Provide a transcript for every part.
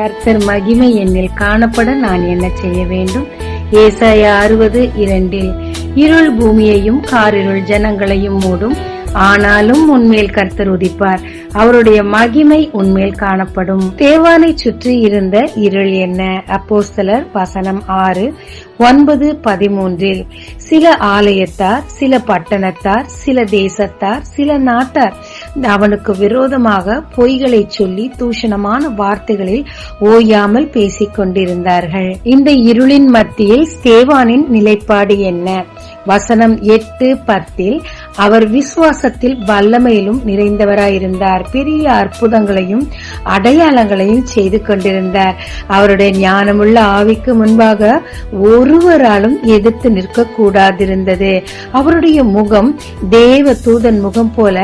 கர்த்தர் மகிமை என்னில் காணப்பட நான் என்ன செய்ய வேண்டும்? ஏசாயா 60:2. இருள் பூமியையும் காரிருள் ஜனங்களையும் மூடும், ஆனாலும் உன்மேல் கர்த்தர் உதிப்பார், அவருடைய மகிமை உன்மேல் காணப்படும். தேவானை சுற்றி இருந்த இருள் என்ன? அப்போஸ்தலர் வசனம் 6:9-13. சில ஆலயத்தார், சில பட்டணத்தார், சில தேசத்தார், சில நாட்டார் அவனுக்கு விரோதமாக பொய்களை சொல்லி தூஷணமான வார்த்தைகளில் ஓயாமல் பேசிக் கொண்டிருந்தார்கள். இந்த இருளின் மத்தியில் ஸ்தேவானின் நிலைப்பாடு என்ன? வசனம் 8-10. அவர் விசுவாசத்தில் வல்லமையிலும் நிறைந்தவராயிருந்தார், பெரிய அற்புதங்களையும் அடையாளங்களையும் செய்து கொண்டிருந்தார். அவருடைய ஞானமுள்ள ஆவிக்கு முன்பாக ஒருவராலும் எதிர்த்து நிற்க கூடாதிருந்தது. அவருடைய முகம் தேவ தூதன் முகம் போல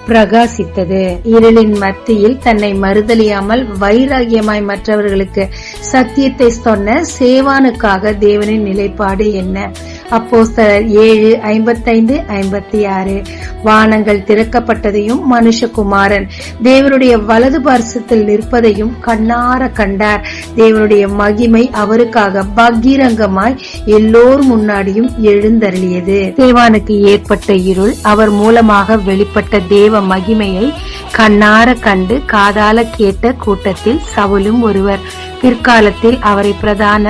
பிரகாசித்தது. இருளின் மத்தியில் தன்னை மறுதலியாமல் வைராகியமாய் மற்றவர்களுக்கு சத்தியத்தை சொன்ன சேவானுக்காக தேவனின் நிலைப்பாடு என்ன? அப்போஸ்தலர் 7:55-56. வானங்கள் திறக்கப்பட்டதையும் மனுஷகுமாரன் தேவனுடைய வலது பார்சத்தில் நிற்பதையும் கண்ணார கண்டார். தேவனுடைய மகிமை அவருக்காக பகிரங்கமாய் எல்லோர் முன்னாடியும் எழுந்தருளியது. தேவானுக்கு ஏற்பட்ட இருள் அவர் மூலமாக வெளிப்பட்ட தேவ மகிமையை கண்ணார கண்டு காதால கேட்ட கூட்டத்தில் சவுலும் ஒருவர். பிற்காலத்தில் அவரை பிரதான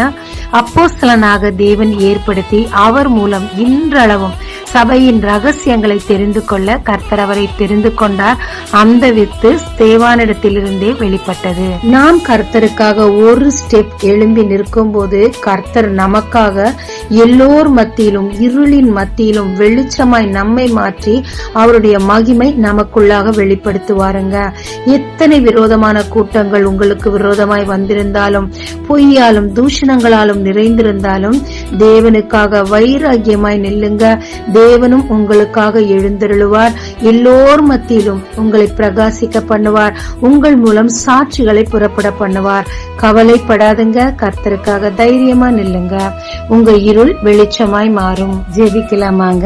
அப்போஸ்தலனாக தேவன் ஏற்படுத்தி அவர் மூலம் இன்றளவும் சபையின் ரகசியங்களை தெரிந்து கொள்ள கர்த்தர் அவரை தெரிந்து கொண்டார். அந்த வித்து ஸ்தேவானிடத்திலிருந்தே வெளிப்பட்டது. நாம் கர்த்தருக்காக ஒரு ஸ்டெப் எழும்பி நிற்கும் போது கர்த்தர் நமக்காக எல்லோர் மத்தியிலும் இருளின் மத்தியிலும் வெளிச்சமாய் நம்மை மாற்றி அவருடைய மகிமை நமக்குள்ளாக வெளிப்படுத்துவாருங்க. எத்தனை விரோதமான கூட்டங்கள் உங்களுக்கு விரோதமாய் வந்திருந்தாலும், பொய்யாலும் தூஷணங்களாலும் நிறைந்திருந்தாலும் தேவனுக்காக வைராகியமாய் நில்லுங்க. தேவனும் உங்களுக்காக எழுந்தருளுவார். எல்லோர் மத்தியிலும் உங்களை பிரகாசிக்க பண்ணுவார். உங்கள் மூலம் சாட்சிகளை புறப்பட பண்ணுவார். கவலைப்படாதுங்க. கர்த்தருக்காக தைரியமா நில்லுங்க. உங்க இருள் வெளிச்சமாய் மாறும். ஜெபிக்கலாமாங்க.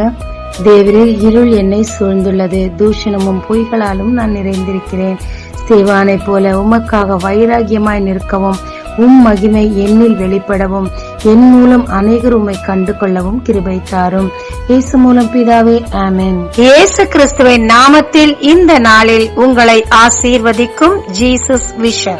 தேவரே, இருள் என்னை சூழ்ந்துள்ளது, தூஷணமும் பொய்களாலும் நான் நிறைந்திருக்கிறேன். ஸ்தேவானை போல உமக்காக வைராகியமாய் நிற்கவும், மகிமை என்னில் வெளிப்படவும், என் மூலம் அநேகர் உம்மை கண்டு கொள்ளவும் கிருபை தாரும். இயேசு மூலம் பிதாவே, ஆமென். இயேசு கிறிஸ்துவின் நாமத்தில் இந்த நாளில் உங்களை ஆசீர்வதிக்கும் ஜீசஸ் விஷன்.